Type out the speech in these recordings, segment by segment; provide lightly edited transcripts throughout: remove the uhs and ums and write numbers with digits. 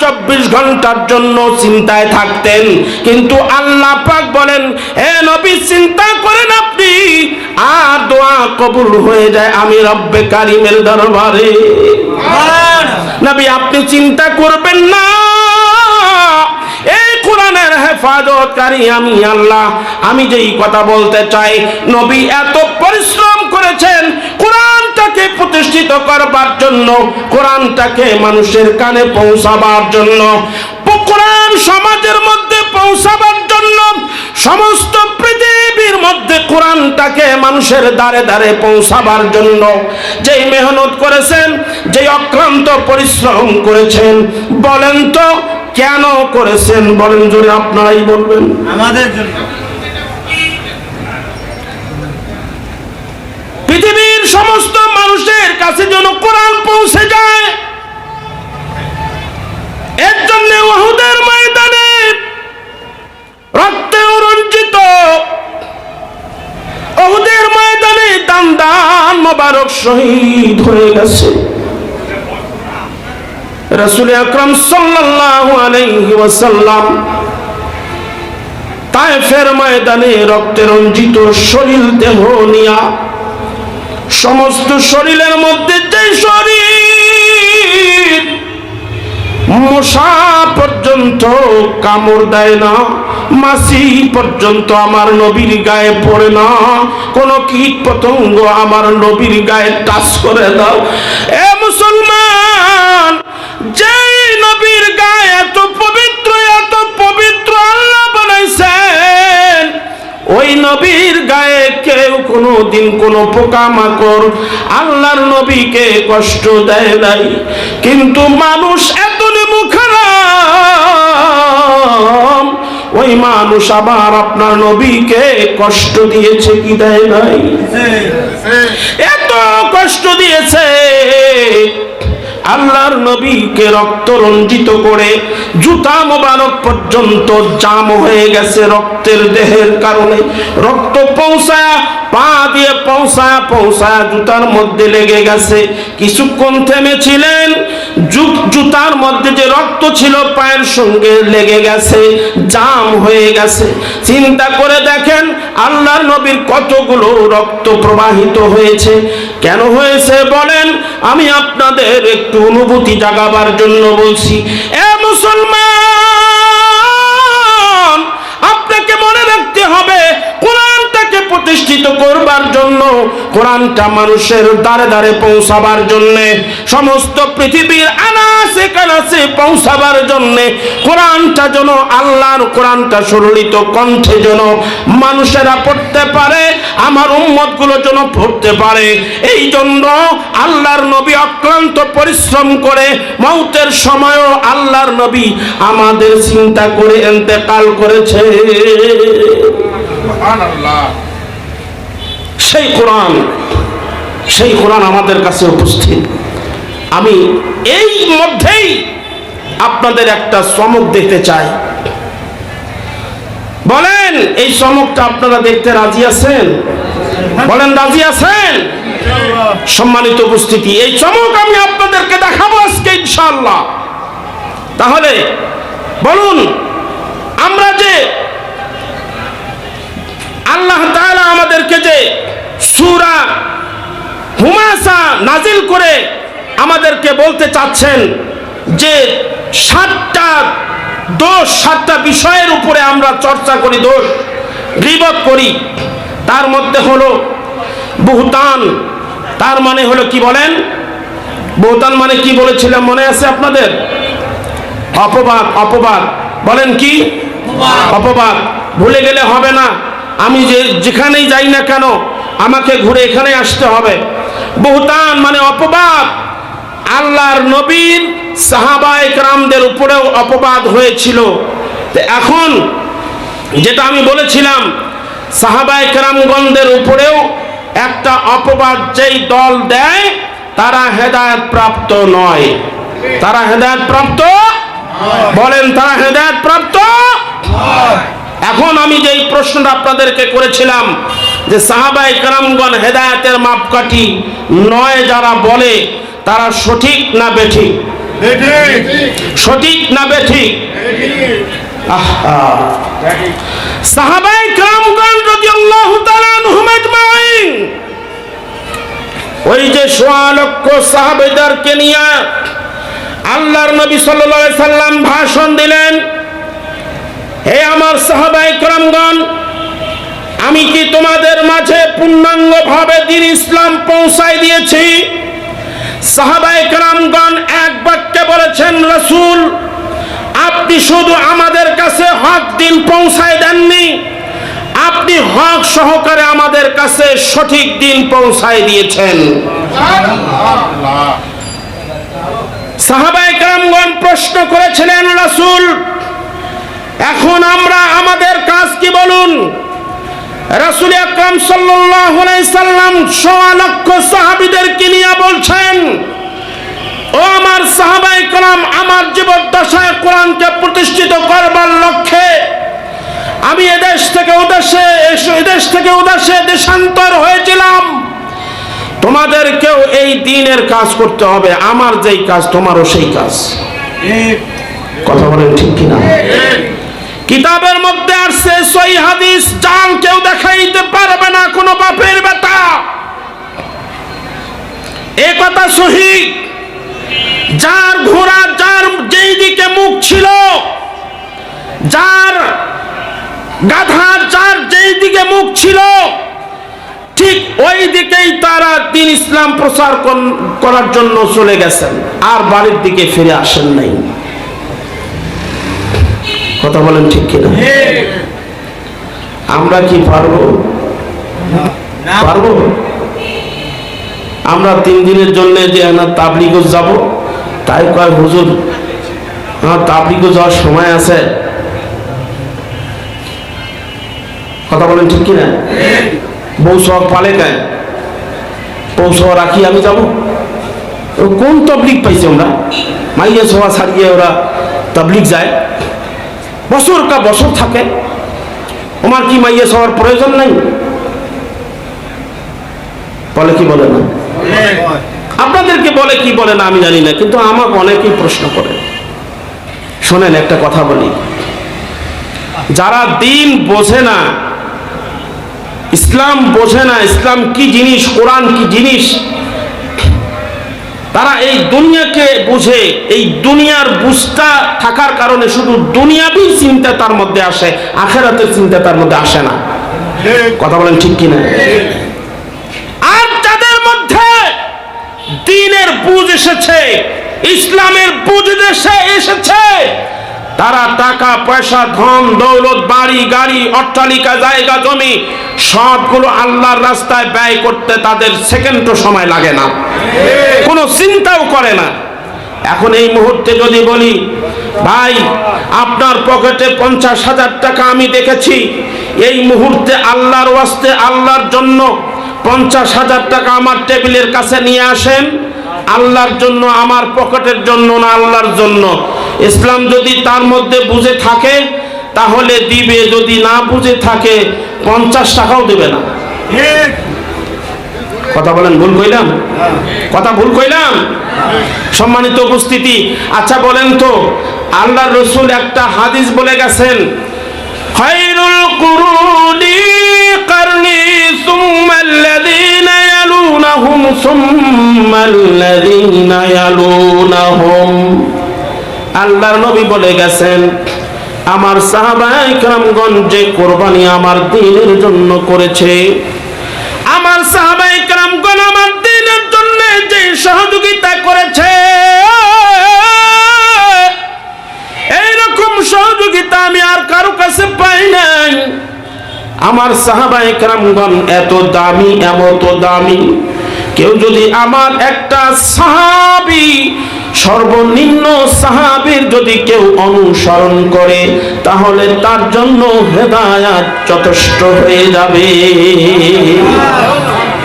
24 ঘন্টার জন্য চিন্তায় থাকতেন, কিন্তু আল্লাহ পাক বলেন, হে নবী চিন্তা করেন আপনি, আর দোয়া কবুল হয়ে যায় আমি রব্বে কারিমের দরবারে। নবী আপনি চিন্তা করবেন না, এই কোরআনের হেফাজতকারী আমি আল্লাহ। আমি যেই কথা বলতে চাই, নবী এত পরিশ্রম করেছেন কোরআনটাকে প্রতিষ্ঠিত করবার জন্য, কোরআনটাকে মানুষের কানে পৌঁছাবার জন্য, কোরআন সমাজের মধ্যে পৌঁছাবার জন্য, সমস্ত পৃথিবীর মধ্যে কোরআনটাকে মানুষের দ্বারে দ্বারে পৌঁছাবার জন্য যেই মেহনত করেছেন, যেই অক্লান্ত পরিশ্রম করেছেন, বলেন তো কেন করেছেন? বলেন, যদি আপনারাই বলবেন। আমাদের জন্য। পৃথিবীর সমস্ত মানুষের কাছে যেন কোরআন পৌঁছে যায়, এর জন্য উহুদের ময়দানে রক্তে রঞ্জিত, উহুদের ময়দানে দান মোবারক শহীদ হয়ে গেছে রাসূল আকরাম সাল্লাল্লাহু আলাইহি ওয়াসাল্লাম। তায়েফের ময়দানে রক্তে রঞ্জিত শরীর দেহ নিয়া, সমস্ত শরীরের মধ্যে যে শরীর মশা পর্যন্ত কামড় দেয় না, মাছি পর্যন্ত আমার নবীর গায়ে পড়ে না, কোন কীট পতঙ্গ আমার নবীর গায়ে টাচ করে দাও। এ মুসলমান, যে নবীর গায়ে এত পবিত্র আল্লাহ বানাইছেন, ওই নবীর গায়ে কেউ কোনোদিন কোন পোকামাকড় আল্লাহর নবীকে কষ্ট দেয় নাই, কিন্তু মানুষ এত মুখারাম, ওই মানুষ আবার আপনার নবীকে কষ্ট দিয়েছে কি দেয় নাই? এত কষ্ট দিয়েছে, আল্লাহর নবীকে রক্ত রঞ্জিত করে জুতা মোবারক পর্যন্ত জাম হয়ে গেছে রক্তের দেহের কারণে। রক্ত পৌঁছায়া পা দিয়ে পৌঁছায়া জুতার মধ্যে লেগে গেছে। কিছুক্ষণ থেমেছিলেন, জুতার মধ্যে যে রক্ত ছিল পায়ের সঙ্গে লেগে গেছে, জাম হয়ে গেছে। চিন্তা করে দেখেন আল্লাহর নবীর কতগুলো রক্ত প্রবাহিত হয়েছে। কেন হয়েছে বলেন? আমি আপনাদের একটু অনুভূতি জাগাবার জন্য বলছি। এ মুসলমান, আপনাকে মনে রাখতে হবে, কোরআনটাকে প্রতিষ্ঠিত করবার জন্য, কোরআনটা মানুষের দ্বারে দ্বারে পৌঁছাবার জন্য, সমস্ত পৃথিবীর আনাচে কানাচে পৌঁছাবার জন্য, কোরআনটা যেন আল্লাহর কোরআনটা সুললিত কণ্ঠে যেন মানুষেরা পড়তে পারে, আমার উম্মতগুলো যেন পড়তে পারে, এই জন্য আল্লাহর নবী অক্লান্ত পরিশ্রম করে মৌতের সময়ও আল্লাহর নবী আমাদের চিন্তা করে ইন্তেকাল করেছে। সুবহানাল্লাহ। সেই কোরআন আমাদের কাছে উপস্থিত। আমি এই মধ্যেই আপনাদের একটা চমক দেখতে চাই। বলেন, এই চমকটা আপনারা দেখতে রাজি আছেন? বলেন, রাজি আছেন? সম্মানিত উপস্থিতি, এই চমক আমি আপনাদেরকে দেখাবো আজকে ইনশাআল্লাহ। তাহলে বলুন, আমরা যে আল্লাহ তাআলা আমাদেরকে যে সূরা হুমাসা নাজিল করে আমাদেরকে বলতে চাচ্ছেন যে 7টা বিষয়ের উপরে আমরা চর্চা করি, দোষ গীবত করি, তার মধ্যে হলো বুহতান। তার মানে হলো কি বলেন? বুহতান মানে কি বলেছিলাম মনে আছে আপনাদের? অপবাদ। বলেন কি? অপবাদ। ভুলে গেলে হবে না, আমি যেখানেই যাই না কেন আমাকে ঘুরে এখানে আসতে হবে। বুহতান মানে অপবাদ। আল্লাহর নবীর সাহাবায়ে কেরামদের উপরেও অপবাদ হয়েছিল। এখন যেটা আমি বলেছিলাম, সাহাবায়ে কেরামগণদের উপরেও একটা অপবাদ যেই দল দেয় তারা হেদায়েত প্রাপ্ত নয়। তারা হেদায়েত প্রাপ্ত, বলেন, তারা হেদায়েত প্রাপ্ত। এখন আমি যেই প্রশ্নটা আপনাদেরকে করেছিলাম যে সাহাবায়ে কেরামগণ হেদায়েতের মাপকাঠি নয় যারা বলে, তারা সঠিক না বেঠিক? সঠিক না বেঠিক? সাহাবায়ে কেরামগণ রাদিয়াল্লাহু তাআলা আনহুম আজমাইন, ওই যে ১৬ লক্ষ সাহাবাদেরকে নিয়ে আল্লাহর নবী সাল্লাল্লাহু আলাইহি সাল্লাম ভাষণ দিলেন, হে আমার সাহাবায়ে কেরামগণ, আমি কি তোমাদের মাঝে পূর্ণাঙ্গভাবে দ্বীন ইসলাম পৌঁছায় দিয়েছি? সাহাবায়ে কেরামগণ এক বাক্যে বলেছেন, রাসূল, আপনি শুধু আমাদের কাছে হক দ্বীন পৌঁছায় দেননি, আপনি হক সহকারে আমাদের কাছে সঠিক দ্বীন পৌঁছায় দিয়েছেন। সাহাবায়ে কেরামগণ প্রশ্ন করেছিলেন, রাসূল, এখন আমরা আমাদের কাজ কি বলুন? রাসূল আকরাম সাল্লাল্লাহু আলাইহি সাল্লাম ১৬ লক্ষ সাহাবীদেরকে নিয়ে বলছেন, ও আমার সাহাবায়ে কেরাম, আমার জীবদ্দশায় কোরআনকে প্রতিষ্ঠিত করবার লক্ষ্যে আমি এদেশ থেকে ওদেশে দেশান্তর হয়েছিলাম। তোমাদেরকেও এই দ্বীনের কাজ করতে হবে, আমার যেই কাজ তোমারও সেই কাজ। কথা বলেন ঠিক কিনা? কিতাবের মধ্যে আসছে সহিহ হাদিস, জাল কেউ দেখাইতে পারবে না কোনো বাপের বেটা, এই কথা সহিহ। যার ঘোড়া, যার যেই দিকে মুখ ছিল, যার গাধা, যার যেই দিকে মুখ ছিল, ঠিক ওই দিকেই তারা দ্বীন ইসলাম প্রচার করার জন্য চলে গেছেন, আর বাড়ির দিকে ফিরে আসেন নাই। কথা বলেন ঠিক কিনা? আমরা কি পারবো? পারবো? আমরা 3 দিনের জন্য যে তাবলিগে যাব, তাই কয় হুজুর তাবলিগে যাওয়ার সময় আছে। কথা বলেন ঠিক কিনা? বউ সব পালে কেন? বউ সব রাখি আমি যাব? কোন তাবলিগ পাইছি আমরা? মাইয়া সভা ছাড়িয়ে ওরা তাবলিগ যায়, বছর কা বছর থাকে। আমার কি মাইয়া সবার প্রয়োজন নাই? বলে কি বলে না? আপনাদেরকে বলে কি বলে না আমি জানি না, কিন্তু আমাকে অনেকেই প্রশ্ন করে। শোনেন, একটা কথা বলি, যারা দ্বীন বোঝে না, ইসলাম বোঝে না, ইসলাম কি জিনিস, কোরআন কি জিনিস, তারা এই দুনিয়াকে বুঝে, এই দুনিয়ার বুঝটা থাকার কারণে শুধু দুনিয়াবী চিন্তা তার মধ্যে আসে, আখিরাতের চিন্তা তার মধ্যে আসে না। কথা বলেন ঠিক কিনা? আর যাদের মধ্যে দ্বীনের বুঝ এসেছে, ইসলামের বুঝ এসেছে, তারা টাকা পয়সা, ধন দৌলত, বাড়ি গাড়ি, অট্টালিকা, জায়গা জমি সবগুলো আল্লাহর রাস্তায় ব্যয় করতে তাদের সেকেন্ডও সময় লাগে না, কোনো চিন্তাও করে না। এখন এই মুহূর্তে যদি বলি, ভাই আপনার পকেটে 50,000 টাকা আমি দেখেছি, এই মুহূর্তে আল্লাহর ওয়াস্তে, আল্লাহর জন্য 50,000 টাকা আমার টেবিলের কাছে নিয়ে আসেন, আল্লাহর জন্য, আমার পকেটের জন্য না, আল্লাহর জন্য। ইসলাম যদি তার মধ্যে বুঝে থাকে তাহলে দিবে, যদি না বুঝে থাকে 50 টাকাও দেবে না। কথা বলেন, ভুল কইলাম? কথা ভুল কইলাম? সম্মানিত উপস্থিতি, আচ্ছা বলেন তো, আল্লাহর রাসূল একটা হাদিস বলে গেছেন, খায়রুল কুরুনি কারনি সুম্মাল্লাযীনা ইয়ালুনাহুম সুম্মাল্লাযীনা ইয়ালুনাহুম। আল্লাহর নবী বলে গেছেন, আমার সাহাবায়ে কেরামগণ যে কোরবানি আমার দ্বীনের জন্য করেছে, আমার সাহাবায়ে কেরামগণ আমার দ্বীনের জন্য যে সহযোগিতা করেছে, এইরকম সহযোগিতা আমি আর কারো কাছে পাই নাই। আমার সাহাবায়ে কেরামগণ এত দামি, এত দামি, কেউ যদি আমার একটা সাহাবী, সর্বনিম্ন সাহাবীর যদি কেউ অনুসরণ করে, তাহলে তার জন্য হেদায়াত যথেষ্ট হয়ে যাবে।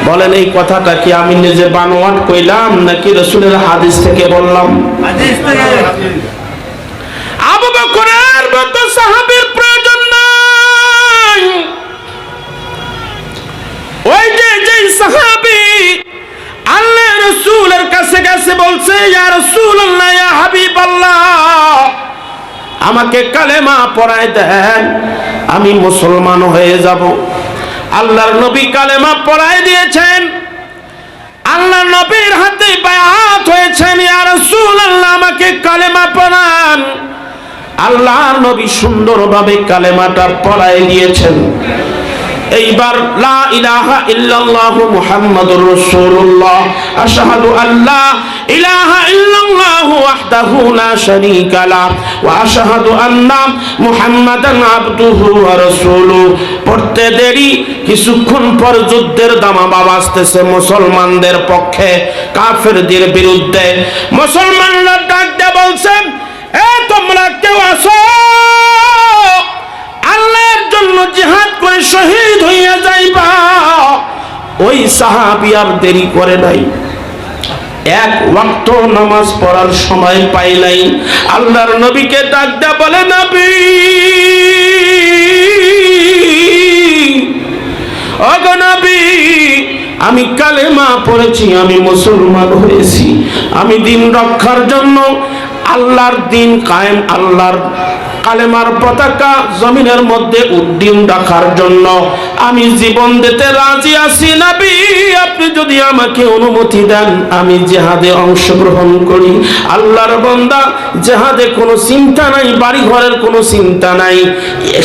বলেন, এই কথাটা কি আমি নিজে বানোয়াট কইলাম নাকি রাসূলের হাদিস থেকে বললাম? হাদিস থেকে। আবু বকরের মতো সাহাবীর প্রয়োজন নাই। ওই যে সাহাবী আল্লাহ রাসূল রাসূলের কাছে গেছে, বলছে ইয়া রাসূলুল্লাহ, ইয়া হাবিবাল্লাহ, আমাকে কালেমা পড়ায় দেন, আমি মুসলমান হয়ে যাব। আল্লাহর নবী কালেমা পড়ায় দিয়েছেন। আল্লাহর নবীর হাতে বায়াত হয়েছেন, ইয়া রাসূলুল্লাহ আমাকে কালেমা পড়ান। আল্লাহর নবী সুন্দরভাবে কালেমাটা পড়ায় দিয়েছেন। এইবার লা ইলাহা ইল্লাল্লাহু মুহাম্মাদুর রাসূলুল্লাহ, আশহাদু আল্লা ইলাহা ইল্লাল্লাহু ওয়াহদাহু লা শারীকা লাহু ওয়া আশহাদু আন্না মুহাম্মাদান আবদুহু ওয়া রাসূলুহু পড়তে দেরি, কিছুক্ষণ পর যুদ্ধের দামামা বাজতেছে মুসলমানদের পক্ষে কাফেরদের বিরুদ্ধে। মুসলমানরা ডাক দিয়ে বলছেন, এ তোমরা কেউ আসো, আল্লাহর জন্য জিহাদ করে শহীদ হইয়া যাইবা। ওই সাহাবী আর দেরি করে নাই, এক ওয়াক্ত নামাজ পড়ার সময় পাই নাই। আল্লাহর নবীকে ডাক দেয়া বলে, নবী, ওগো নবী, আমি কালেমা পড়েছি, আমি মুসলমান হয়েছি। আমি দিন রক্ষার জন্য, আল্লাহর দিন কায়েম, আল্লাহর কালেমার পতাকা জমিনের মধ্যে উড্ডীন রাখার জন্য আমি জীবন দিতে রাজি আছি। নবী, আপনি যদি আমাকে অনুমতি দেন, আমি জিহাদে অংশগ্রহণ করি। আল্লাহর বান্দা, জিহাদে কোনো চিন্তা নাই, বাড়ি ঘরের কোনো চিন্তা নাই,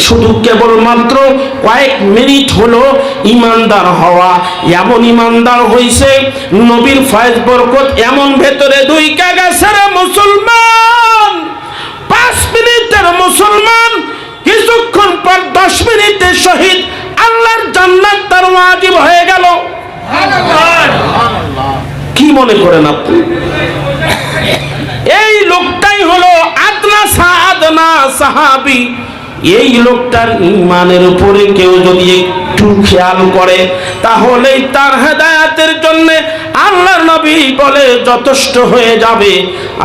শুধু কেবলমাত্র কয়েক মিনিট হলো ইমানদার হওয়া। এমন ইমানদার হইছে, নবীর ফয়েজ বরকত এমন ভেতরে ঢুইকা গেছে রে মুসলমান। 5 মিনিটের মুসলমান, কিছুক্ষণ পর 10 মিনিটে শহীদ, আল্লাহর জান্নাত তার ওয়াজিব হয়ে গেল। কি মনে করেন আপনি? এই লোকটাই হলো আদনা সাহাবী। এই লোকটার ঈমানের উপরে কেউ যদি একটু খেয়াল করে, তাহলেই তার হেদায়েতের জন্য আল্লাহর নবী বলে যথেষ্ট হয়ে যাবে।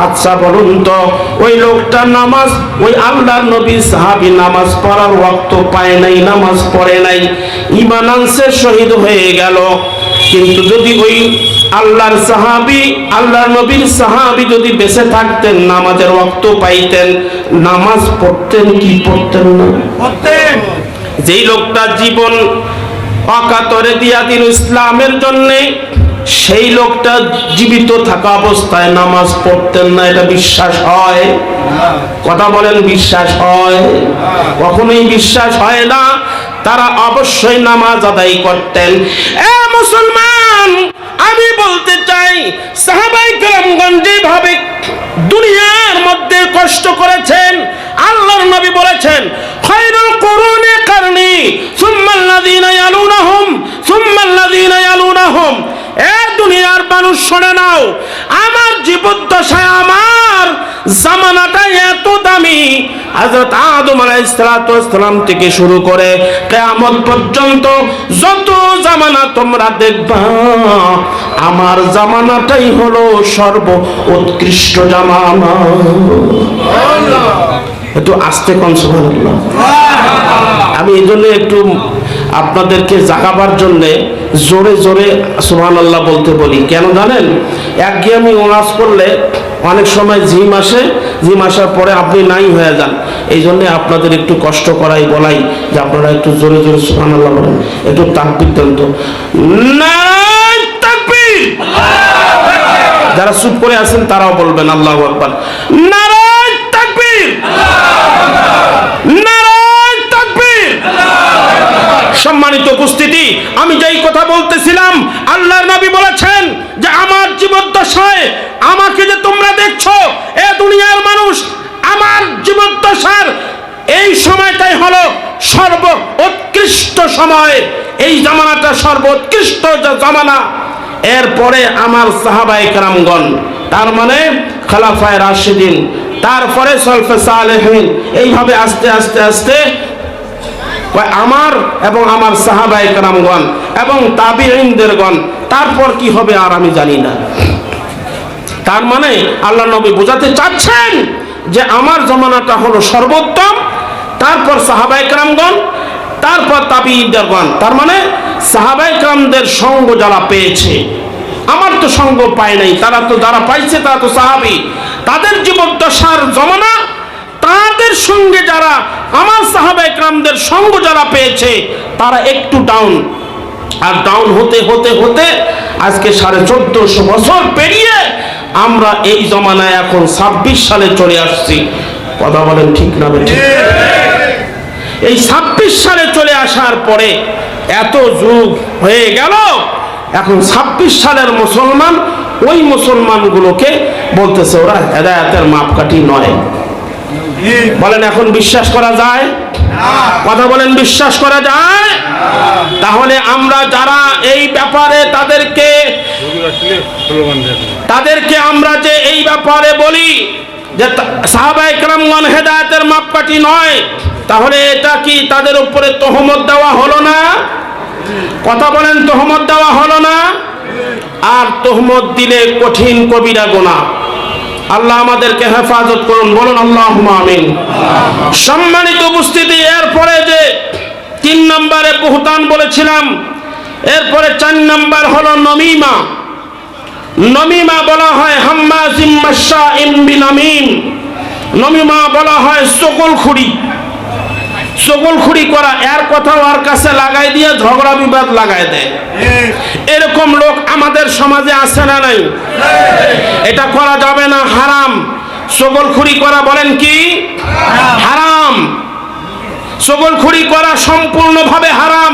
আচ্ছা বলুন তো, ওই লোকটা নামাজ, ওই আল্লাহর নবী সাহাবী নামাজ পড়ার ওয়াক্ত পায় নাই, নামাজ পড়ে নাই, ঈমান আনছে, শহীদ হয়ে গেল। কিন্তু যদি ওই আল্লাহর সাহাবী, আল্লাহর নবীর সাহাবী যদি বেঁচে থাকতেন, নামাজের ওয়াক্ত পাইতেন, নামাজ পড়তেন কি পড়তেন না? পড়তেন। যেই লোকটা জীবন অকাতরে দিয়া দিল ইসলামের জন্য, সেই লোকটা জীবিত থাকা অবস্থায় নামাজ পড়তেন না, এটা বিশ্বাস হয়? কথা বলেন, বিশ্বাস হয়? কখনোই বিশ্বাস হয় না। তারা অবশ্যই নামাজ আদায় করতেন। এ মুসলমান, আমি বলতে চাই, সাহাবায়ে কেরামগণ যেভাবে দুনিয়ার মধ্যে কষ্ট করেছেন, আল্লাহর নবী বলেছেন, খায়রুল কুরুনি কারনি সুম্মাল্লাযীনা ইয়ালুনাহুম সুম্মাল্লাযীনা ইয়ালুনাহুম। এ দুনিয়ার মানুষ, শুনে নাও, আমার জীবদ্দশায় আমার জামানাটা এত দামি, হযরত আদম আলাইহিস সালাম থেকে শুরু করে কিয়ামত পর্যন্ত যত জামানা তোমরা দেখবা, আমার জামানাটাই হলো সর্ব উৎকৃষ্ট জামানা। একটু আস্তে কোন সুবহানাল্লাহ। আমি এই জন্য একটু আপনাদেরকে জাগাবার জন্য জোরে জোরে সুবহানাল্লাহ বলতে বলি। কেন জানেন? একঘেয়েমি ওয়াজ করলে অনেক সময় জিম আসে, জিম আসার পরে আপনি নাই হয়ে যান। এই জন্য আপনাদের একটু কষ্ট করাই, বলাই যে আপনারা একটু জোরে জোরে সুবহানাল্লাহ বলেন। একটু তাকবীর দেন তো। নারায়ে তাকবীর। যারা চুপ করে আছেন তারাও বলবেন আল্লাহু আকবার। নারায়ে তাকবীর। নারায়ে তাকবীর। সম্মানিত উপস্থিতি, আমি যেই কথা বলতেছিলাম, আল্লাহর নবী বলেছেন যে আমার জীবদ্দশায় আমাকে যে তোমরা দেখছো, এ দুনিয়ার মানুষ, আমার জীবদ্দশার এই সময়টাই হলো সর্ব উৎকৃষ্ট সময়। এই জামানাটা সর্বোৎকৃষ্ট জামানা। এরপরে আমার সাহাবায়ে কেরামগণ, তার মানে খোলাফায়ে রাশিদিন, তারপরে সলফে সালেহিন, এইভাবে আস্তে আস্তে আস্তে আমার এবং আমার সাহাবায়ে কেরামগণ এবং তাবিঈনদেরগণ, তারপর কি হবে আর আমি জানি না। তার মানে আল্লাহ নবী বোঝাতে চাচ্ছেন যে আমার জামানাটা হলো সর্বোত্তম, তারপর সাহাবায়ে কেরামগণ, তারপর তাবিঈনদেরগণ। তার মানে সাহাবায়ে কেরামদের সঙ্গ যারা পেয়েছে, আমার তো সঙ্গ পায় নাই, তারা তো যারা পাইছে তারা তো সাহাবী, তাদের জীবদ্দশার জমানা, তাদের সঙ্গে যারা আমার সাহাবায়ে কেরামদের সঙ্গ যারা পেয়েছে তারা একটু ডাউন, আর ডাউন হতে হতে হতে আজকে 1450 বছর পেরিয়ে আমরা এই জমানায় এখন 26 সালে চলে আসছি। কথা বলেন ঠিক না বেঠিক? এই 26 সালে চলে আসার পরে এত যুগ হয়ে গেল, এখন 26 সালের মুসলমান ওই মুসলমানগুলোকে বলতেছে ওরা হেদায়েতের মাপকাঠি নয়। বলেন এখন বিশ্বাস করা যায়? কথা বলেন বিশ্বাস করা যায়? তাহলে আমরা যারা এই ব্যাপারে তাদেরকে আমরা যে এই ব্যাপারে বলি যে সাহাবায়ে কেরামগণ হেদায়েতের মাপকাঠি নয়, তাহলে এটা কি তাদের উপরে তহমত দেওয়া হলো না? কথা বলেন তহমত দেওয়া হলো না? আর তহমত দিলে কঠিন কবিরা গুনাহ। আল্লাহ আমাদেরকে হেফাজত করুন, বলুন আল্লাহুম্মা আমিন। সম্মানিত উপস্থিতি, এরপরে যে 3 নম্বরে বুহতান বলেছিলাম, এরপরে 4 নম্বর হলো নমিমা। নমিমা বলা হয় হাম্মাজিম মাশাইম বিনামিম। নমিমা বলা হয় চগলখুরি। চগলখুরি করা, এর কথাও আর কাছে লাগাই দিয়ে ঝগড়া বিবাদ লাগাই দেয়। এরকম লোক আমাদের সমাজে আছে না নাই? এটা করা যাবে না, হারাম। চগলখুরি করা বলেন কি হারাম? চগলখুরি করা সম্পূর্ণভাবে হারাম।